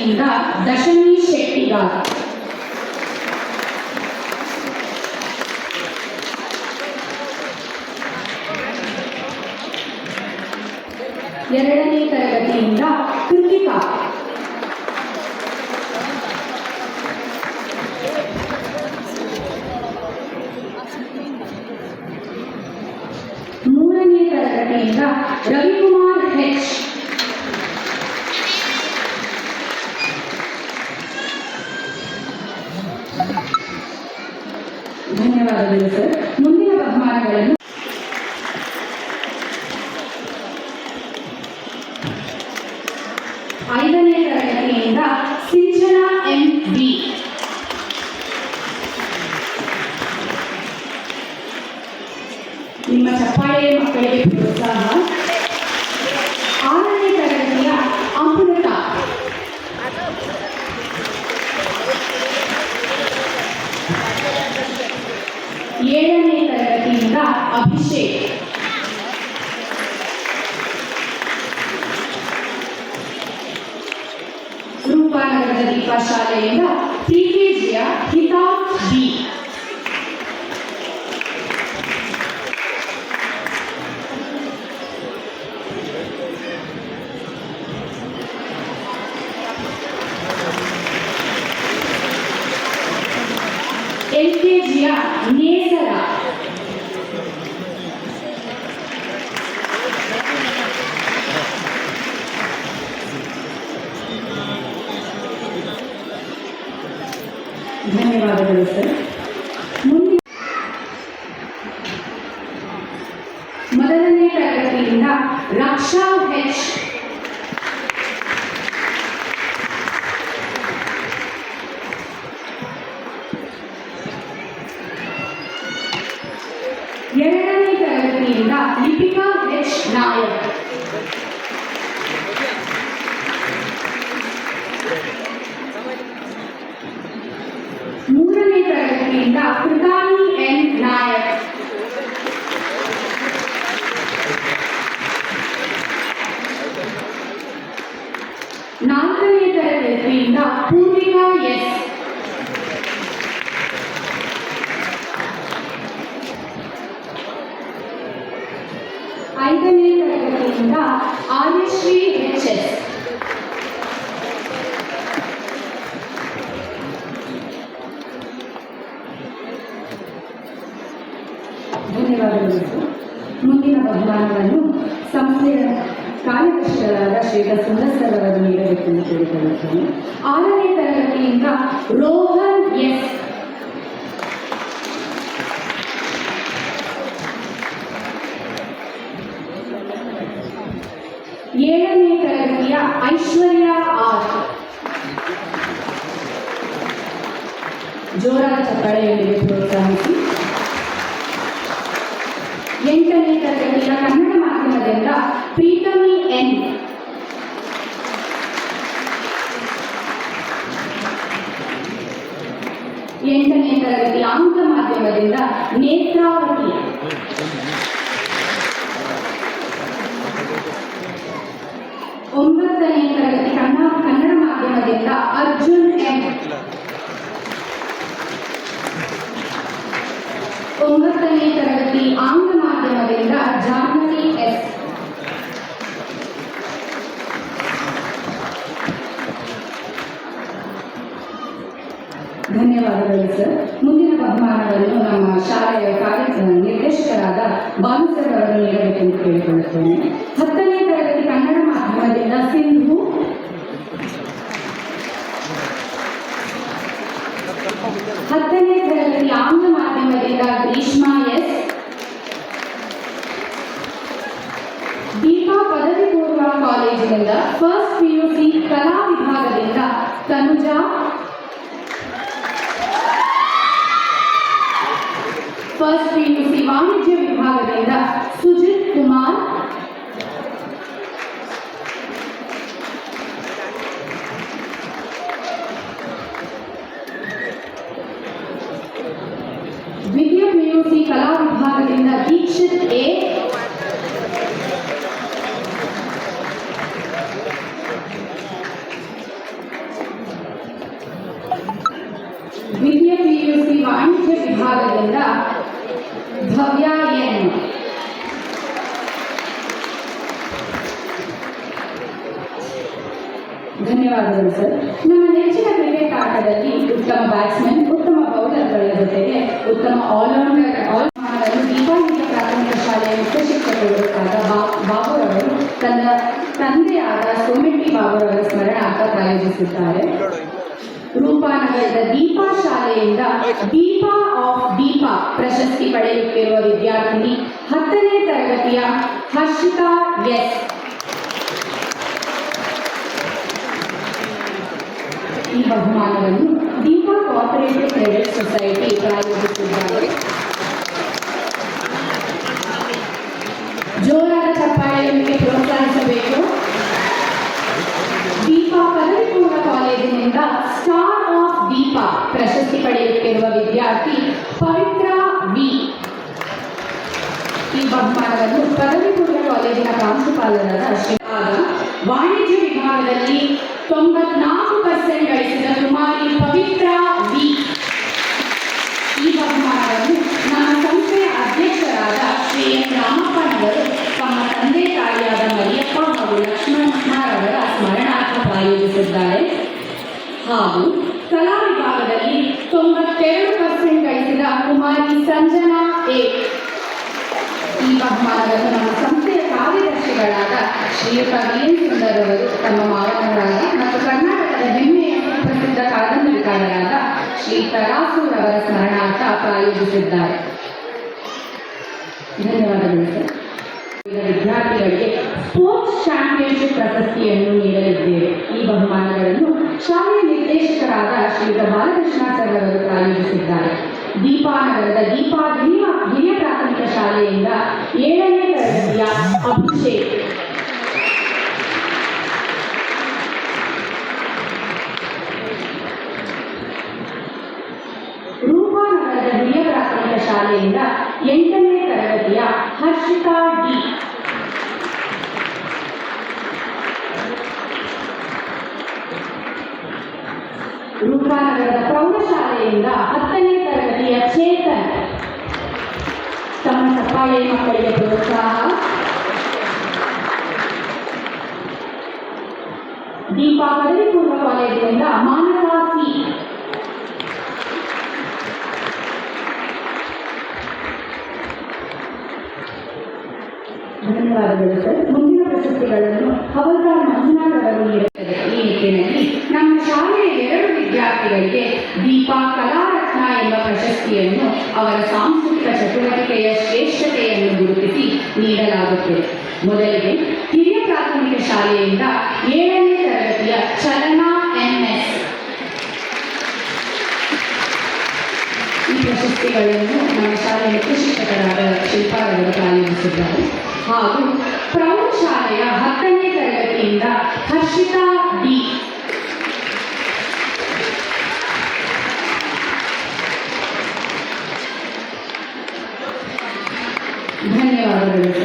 ತರಗತಿಯಿಂದ ದಶಮಿ ಶೆಟ್ಟಿಗಾರ್. ಎರಡನೇ ತರಗತಿಯಿಂದ ಕೃತಿಕಾ. ಮೂರನೇ ತರಗತಿಯಿಂದ ರವಿಕುಮಾರ್ ಹೆಚ್. ಧನ್ಯವಾದಗಳು ಸರ್. ಮುಂದಿನ ಬಹುಮಾನಗಳನ್ನು ಐದನೇ ತರಗತಿಯಿಂದ ಸಿಂಚನಾ ಎಂ ಬಿ. ನಿಮ್ಮ ಚಪ್ಪಾಳೆ ಮಕ್ಕಳಿಗೆ ಪ್ರೋತ್ಸಾಹ. ಆರನೇ ತರಗತಿಯ ಅಮೃತ. ಏಳನೇ ತರಗತಿಯಿಂದ ಅಭಿಷೇಕ್. ರೂಪಾನಗರದ ದೀಪಾ ಶಾಲೆಯಿಂದ ಪ್ರಿಕೆಜಿಯ ಹಿತಾಂಶ್ ಬಿ. ಎಲ್ಕೆಜಿಯ ನೇಸರ. ಧನ್ಯವಾದಗಳು ಸರ್. ಮೊದಲನೇ ತರಗತಿಯಿಂದ ರಕ್ಷಾ ಹೆಚ್. ಎರಡನೇ ತರಗತಿಯಿಂದ ಲಿಪಿಕಾ ಹೆಚ್ ನಾಯಕ್. ಮೂರನೇ ತರಗತಿಯಿಂದ ಕೃತಾನಿ ಎನ್ ನಾಯಕ್. ನಾಲ್ಕನೇ ತರಗತಿಯಿಂದ ಪೂರ್ವಿಕಾ ಎಸ್. ಐದನೇ ತರಗತಿಯಿಂದ ಆರ್ಯಶ್ರೀ ಎಚ್ ಎಸ್. ಧನ್ಯವಾದಗಳು. ಮುಂದಿನ ಬಹುಮಾನವನ್ನು ಸಂಸ್ಥೆಯ ಕಾರ್ಯದರ್ಶಿಗಳಾದ ಶ್ರೀಯುತ ಸುಂದರ್ ಸರ್ ಅವರು ನೀಡಬೇಕೆಂದು ಕೇಳಿಕೊಳ್ಳುತ್ತೇನೆ. ಆರನೇ ತರಗತಿಯಿಂದ ರೋಹನ್ ಎಸ್. ಏಳನೇ ತರಗತಿಯ ಐಶ್ವರ್ಯ ಆರ್. ಜೋರಾದ ಚಪ್ಪಾಳೆಯೊಂದಿಗೆ ಪ್ರೋತ್ಸಾಹಿಸಿ. ಎಂಟನೇ ತರಗತಿಯ ಕನ್ನಡ ಮಾಧ್ಯಮದಿಂದ ಪ್ರೀತಮಿ ಎನ್. ಎಂಟನೇ ತರಗತಿ ಆಂಗ್ಲ ಮಾಧ್ಯಮದಿಂದ ನೇತ್ರಾವತಿ. ಒಂಬತ್ತನೇ ತರಗತಿ ಕನ್ನಡ ಮಾಧ್ಯಮದಿಂದ ಅರ್ಜುನ್ ಎಂ. ಒಂಬತ್ತನೇ ತರಗತಿ ಆಂಗ್ಲ ಮಾಧ್ಯಮದಿಂದ ಜಾಹ್ನವಿ ಎಸ್. ಧನ್ಯವಾದಗಳು ಸರ್. ಮುಂದಿನ ಬಹುಮಾನವನ್ನು ನಮ್ಮ ಶಾಲೆಯ ನಿರ್ದೇಶಕರಾದ ಬಾಲುಸರ್ ಅವರು ನೀಡಬೇಕೆಂದು ಕೇಳಿಕೊಳ್ಳುತ್ತೇನೆ. ಹತ್ತನೇ ತರಗತಿ ಕನ್ನಡ ಮಾಧ್ಯಮದಿಂದ ಸಿಂಧು. ಹತ್ತನೇ ತರಗತಿ ಆಂಗ್ಲ ಮಾಧ್ಯಮದಿಂದ ಗ್ರೀಷ್ಮಾ ಎಸ್. ದೀಪಾ ಪದವಿ ಪೂರ್ವ ಕಾಲೇಜಿನಿಂದ ಫಸ್ಟ್ ಪಿಯುಸಿ ಕಲಾ ವಿಭಾಗದಿಂದ ತನುಜಾ. ಫಸ್ಟ್ ಪಿಯುಸಿ ವಾಣಿಜ್ಯ ವಿಭಾಗದಿಂದ ಸುಜಿತ್ ಕುಮಾರ್. ದ್ವಿತೀಯ ಪಿಯುಸಿ ಕಲಾ ವಿಭಾಗದಿಂದ ದೀಕ್ಷಿತ್ ಎ. ವಾಣಿಜ್ಯ ವಿಭಾಗದಿಂದ ಭವ್ಯ ಎನ್. ಧನ್ಯವಾದಗಳು ಸರ್. ನಮ್ಮ ನೆಚ್ಚಿನ ಕ್ರಿಕೆಟ್ ಆಟದಲ್ಲಿ ಉತ್ತಮ ಬ್ಯಾಟ್ಸ್ಮನ್, ಉತ್ತಮ ಬೌಲರ್ಗಳ ಜೊತೆಗೆ ಉತ್ತಮ ಆಲ್ರೌಂಡರ್ ದೀಪಾವಳಿ ಪ್ರಾಥಮಿಕ ಶಾಲೆಯ ಮುಖ್ಯ ಶಿಕ್ಷಕರಾದ ಬಾಬುರವರು ತನ್ನ ತಂದೆಯಾದ ಸೋಮೆಟ್ಟಿ ಬಾಬುರವರ ಸ್ಮರಣಾರ್ಥ ಪ್ರಾಯೋಜಿಸಿದ್ದಾರೆ. ರೂಪಾನಗರದ ದೀಪಾ ಶಾಲೆಯಿಂದ ದೀಪಾ ಆಫ್ ದೀಪಾ ಪ್ರಶಸ್ತಿ ಪಡೆಯುತ್ತಿರುವ ವಿದ್ಯಾರ್ಥಿನಿ 10ನೇ ತರಗತಿಯ ಹರ್ಷಿತಾ ಎಸ್. ಈ ಬಹುಮಾನವನ್ನು ದೀಪಾ ಕೋಆಪರೇಟಿವ್ ಕ್ರೆಡಿಟ್ ಸೊಸೈಟಿ ಪ್ರಾಯೋಜಿಸಿದ್ದಾರೆ. ಜೋರಾದ ಚಪ್ಪಾಳೆಯೊಂದಿಗೆ ಪ್ರೋತ್ಸಾಹಿಸಬೇಕು. ದೀಪಾ ಪದವಿ ಪೂರ್ವ ಕಾಲೇಜಿನಿಂದ ಸ್ಟಾರ್ ಆಫ್ ದೀಪಾ ಪ್ರಶಸ್ತಿ ಪಡೆಯುತ್ತಿರುವ ವಿದ್ಯಾರ್ಥಿ ಪವಿತ್ರ ವಿ. ಈ ಬಹುಮಾನವನ್ನು ಪದವಿ ಪೂರ್ವ ಕಾಲೇಜಿನ ಪ್ರಾಂಶುಪಾಲರಾದ ವಾಣಿಜ್ಯ ವಿಭಾಗದಲ್ಲಿ 94% ಗಳಿಸಿದ ಕುಮಾರಿ ಪವಿತ್ರ ವಿ. ಈ ಬಹುಮಾನವನ್ನು ನಮ್ಮ ಸಂಸ್ಥೆಯ ಅಧ್ಯಕ್ಷರಾದ ಶ್ರೀ ಎನ್ ರಾಮಪ್ಪನವರು ತಮ್ಮ ತಂದೆ ತಾಯಿಯಾದ ಮರಿಯಪ್ಪ ಹಾಗೂ ಲಕ್ಷ್ಮಣರವರ ಸ್ಮರಣಾರ್ಥ ಪ್ರಾಯೋಜಿಸಿದ್ದಾರೆ. ಹಾಗೂ ಕಲಾ ವಿಭಾಗದಲ್ಲಿ 92% ಗಳಿಸಿದ ಕುಮಾರಿ ಸಂಜನಾ ಎ. ಈ ಬಹುಮಾನವನ್ನು ನಮ್ಮ ಸಂಸ್ಥೆಯ ಕಾರ್ಯದರ್ಶಿಗಳಾದ ಶ್ರೀಯುತ ವಿ.ಎನ್. ಸುಂದರ್ ಅವರು ತಮ್ಮ ಮಾವನವರಾದ ಮತ್ತು ಕರ್ನಾಟಕದ ಹೆಮ್ಮೆಯ ಪ್ರಸಿದ್ಧ ಕಾದಂಬರಿಕಾರರಾದ ಶ್ರೀ ತರಾಸೂರವರ ಸ್ಮರಣಾರ್ಥ ಪ್ರಾಯೋಜಿಸಿದ್ದಾರೆ. ಧನ್ಯವಾದಗಳು ಸರ್. ವಿದ್ಯಾರ್ಥಿಗಳಿಗೆ ಸ್ಪೋರ್ಟ್ಸ್ ಚಾಂಪಿಯನ್ಶಿಪ್ ಪ್ರಶಸ್ತಿಯನ್ನು ನೀಡಲಿದ್ದೇವೆ. ಈ ಬಹುಮಾನಗಳನ್ನು ಶಾಲೆಯ ನಿರ್ದೇಶಕರಾದ ಶ್ರೀಯುತ ಬಾಲಕೃಷ್ಣ ಸರ್ ಅವರು ಪ್ರಾಯೋಜಿಸಿದ್ದಾರೆ. ದೀಪಾನಗರದ ದೀಪಾ ಹಿರಿಯ ಪ್ರಾಥಮಿಕ ಶಾಲೆಯಿಂದ 7ನೇ ತರಗತಿಯ ಅಭಿಷೇಕ್. ರೂಪಾನಗರದ ಹಿರಿಯ ಪ್ರಾಥಮಿಕ ಶಾಲೆಯಿಂದ 8ನೇ ತರಗತಿಯ ಹರ್ಷಿತಾ ಡಿ. ರೂಪಾನಗರದ ಪ್ರೌಢಶಾಲೆಯಿಂದ 10ನೇ ತರಗತಿಯ ಚೇತನ್. ತಮ್ಮ ಚಪ್ಪಾಳೆ ಮಕ್ಕಳಿಗೆ ಪ್ರೋತ್ಸಾಹ. ದೀಪಾ ಪದವಿ ಪೂರ್ವ ಕಾಲೇಜಿನಿಂದ ಮಾನಸ ಸಿ. ಧನ್ಯವಾದಗಳು ಸರ್. ಮುಂದಿನ ಪ್ರಶಸ್ತಿಗಳನ್ನು ಹವಲ್ದಾರ್ ಮಂಜುನಾಥ್ ಅವರು ನೀಡುತ್ತದೆ. ಈ ನಿಟ್ಟಿನಲ್ಲಿ ನಮ್ಮ ಶಾಲೆಯ 2 ವಿದ್ಯಾರ್ಥಿಗಳಿಗೆ ದೀಪಾ ಕಲಾರತ್ನ ಎಂಬ ಪ್ರಶಸ್ತಿಯನ್ನು ಅವರ ಸಾಂಸ್ಕೃತಿಕ ಚಟುವಟಿಕೆಯ ಶ್ರೇಷ್ಠತೆಯನ್ನು ಗುರುತಿಸಿ ನೀಡಲಾಗುತ್ತದೆ. ಮೊದಲಿಗೆ ಹಿರಿಯ ಪ್ರಾಥಮಿಕ ಶಾಲೆಯಿಂದ 7ನೇ ತರಗತಿಯ ಚಲನಾ ಎನ್.ಎಸ್. ಈ ಪ್ರಶಸ್ತಿಗಳನ್ನು ನಮ್ಮ ಶಾಲೆಯ ಮುಖ್ಯ ಶಿಕ್ಷಕರಾದ ಶಿಲ್ಪಾರವರು ಪ್ರಾಯೋಜಿಸಿದ್ದಾರೆ. ಹಾಗೂ ಪ್ರೌಢಶಾಲೆಯ 10ನೇ ತರಗತಿಯಿಂದ ಹರ್ಷಿತಾ ಡಿ. ಧನ್ಯವಾದಗಳು.